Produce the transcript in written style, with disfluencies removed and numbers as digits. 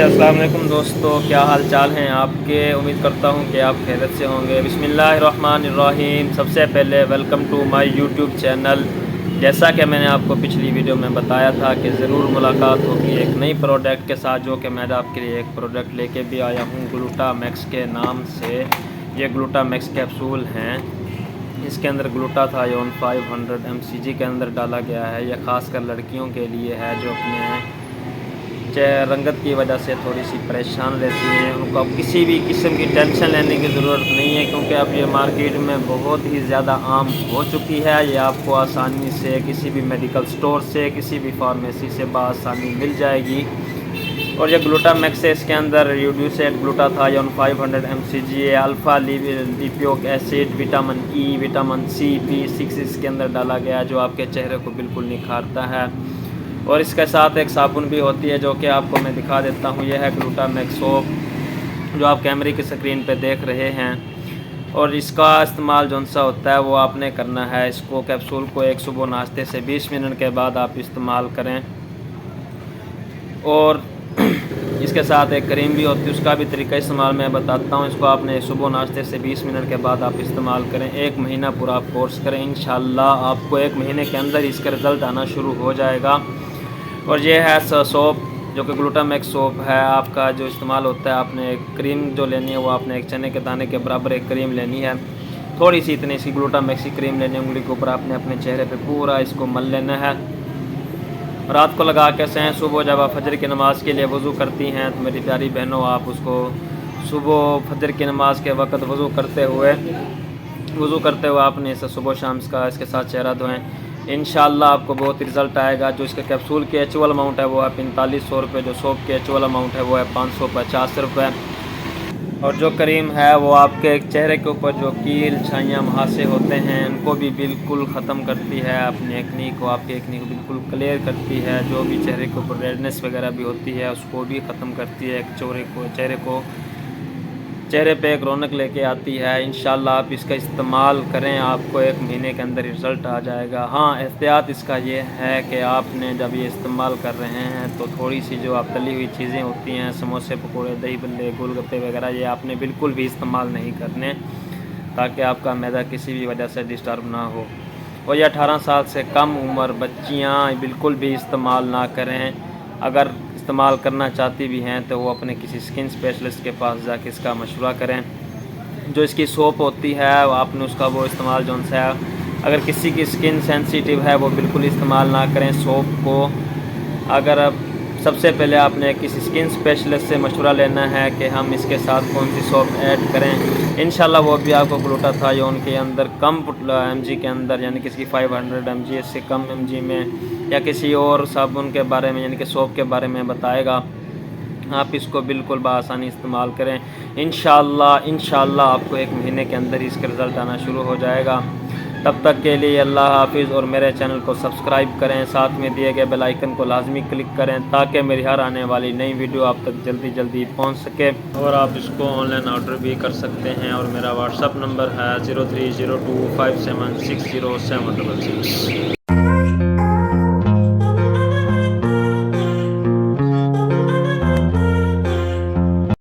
अस्सलाम वालेकुम दोस्तों, क्या हाल चाल हैं आपके। उम्मीद करता हूं कि आप खैरियत से होंगे। बिस्मिल्लाहिर्रहमानिर्रहीम। सबसे पहले welcome to my YouTube channel. जैसा कि मैंने आपको पिछली वीडियो में बताया था कि ज़रूर मुलाकात होगी एक नई प्रोडक्ट के साथ, जो कि मैं आपके लिए एक प्रोडक्ट लेके भी आया हूं ग्लूटामैक्स के नाम से। ये ग्लूटामैक्स कैप्सूल हैं। इसके अंदर ग्लूटाथायोन 500 mcg के अंदर डाला गया है। यह ख़ासकर लड़कियों के लिए है जो अपने रंगत की वजह से थोड़ी सी परेशान रहती हैं। उनको अब किसी भी किस्म की टेंशन लेने की ज़रूरत नहीं है, क्योंकि अब ये मार्केट में बहुत ही ज़्यादा आम हो चुकी है। ये आपको आसानी से किसी भी मेडिकल स्टोर से, किसी भी फार्मेसी से बआसानी मिल जाएगी। और ये ग्लूटामैक्स है, इसके अंदर reduced glutathione 500 mcg, alpha lipoic acid, vitamin E, vitamin C, B6 इसके अंदर डाला गया है, जो आपके चेहरे को बिल्कुल निखारता है। और इसके साथ एक साबुन भी होती है, जो कि आपको मैं दिखा देता हूँ। यह है ग्लूटामैक्स सोप, जो आप कैमरे की स्क्रीन पे देख रहे हैं। और इसका इस्तेमाल जौन सा होता है वो आपने करना है। इसको कैप्सूल को एक सुबह नाश्ते से 20 मिनट के बाद आप इस्तेमाल करें। और इसके साथ एक क्रीम भी होती है, उसका भी तरीका इस्तेमाल मैं बताता हूँ। इसको आपने सुबह नाश्ते से 20 मिनट के बाद आप इस्तेमाल करें। 1 महीना पूरा आप कोर्स करें, इंशाल्लाह आपको 1 महीने के अंदर इसका रिज़ल्ट आना शुरू हो जाएगा। और ये है सोप, जो कि ग्लूटामैक्स सोप है। आपका जो इस्तेमाल होता है, आपने एक क्रीम जो लेनी है वो आपने एक चने के दाने के बराबर एक क्रीम लेनी है। थोड़ी सी इतनी सी ग्लूटामैक्स की क्रीम लेनी है। उंगली के ऊपर आपने अपने चेहरे पे पूरा इसको मल लेना है। रात को लगा के सें, सुबह जब आप फजर की नमाज़ के लिए वज़ू करती हैं तो मेरी प्यारी बहनों, आप उसको सुबह फजर की नमाज़ के वक़्त वज़ू करते हुए आपने इसे सुबह शाम इसके साथ चेहरा धोएं। इंशाल्लाह आपको बहुत रिज़ल्ट आएगा। जो इसके कैप्सूल की एक्चुअल अमाउंट है वो है 4500 रुपये, जो सोप की एक्चुअल अमाउंट है वो है 550 रुपये। और जो क्रीम है वो आपके चेहरे के ऊपर जो कील, छाइयाँ, मुहासे होते हैं उनको भी बिल्कुल ख़त्म करती है। अपनी एक्नी को, आपकी एक्नी को बिल्कुल क्लियर करती है। जो भी चेहरे के ऊपर रेडनेस वगैरह भी होती है उसको भी ख़त्म करती है। चेहरे पे एक रौनक लेके आती है। इंशाल्लाह आप इसका इस्तेमाल करें, आपको 1 महीने के अंदर रिज़ल्ट आ जाएगा। हाँ, एहतियात इसका ये है कि आपने जब ये इस्तेमाल कर रहे हैं तो थोड़ी सी जो आप तली हुई चीज़ें होती हैं, समोसे, पकोड़े, दही बल्ले, गोलगप्पे वगैरह, ये आपने बिल्कुल भी इस्तेमाल नहीं करने, ताकि आपका मैदा किसी भी वजह से डिस्टर्ब ना हो। और ये 18 साल से कम उम्र बच्चियाँ बिल्कुल भी इस्तेमाल ना करें। अगर इस्तेमाल करना चाहती भी हैं तो वो अपने किसी स्किन स्पेशलिस्ट के पास जाके इसका मशवरा करें। जो इसकी सोप होती है आपने उसका वो इस्तेमाल जौन सा है, अगर किसी की स्किन सेंसिटिव है वो बिल्कुल इस्तेमाल ना करें सोप को। अगर अब सबसे पहले आपने किसी स्किन स्पेशलिस्ट से मशवरा लेना है कि हम इसके साथ कौन सी सोप ऐड करें। इंशाल्लाह वो भी आपको ग्लूटाथायोन के अंदर कम mg के अंदर, यानी किसी 500 mg से कम mg में, या किसी और साबुन के बारे में यानी कि सोप के बारे में बताएगा। आप इसको बिल्कुल बआसानी इस्तेमाल करें। इंशाल्लाह आपको 1 महीने के अंदर इसका रिज़ल्ट आना शुरू हो जाएगा। तब तक के लिए अल्लाह हाफिज़। और मेरे चैनल को सब्सक्राइब करें, साथ में दिए गए बेल आइकन को लाजमी क्लिक करें, ताकि मेरी हर आने वाली नई वीडियो आप तक जल्दी पहुंच सके। और आप इसको ऑनलाइन ऑर्डर भी कर सकते हैं। और मेरा व्हाट्सअप नंबर है 0302576076।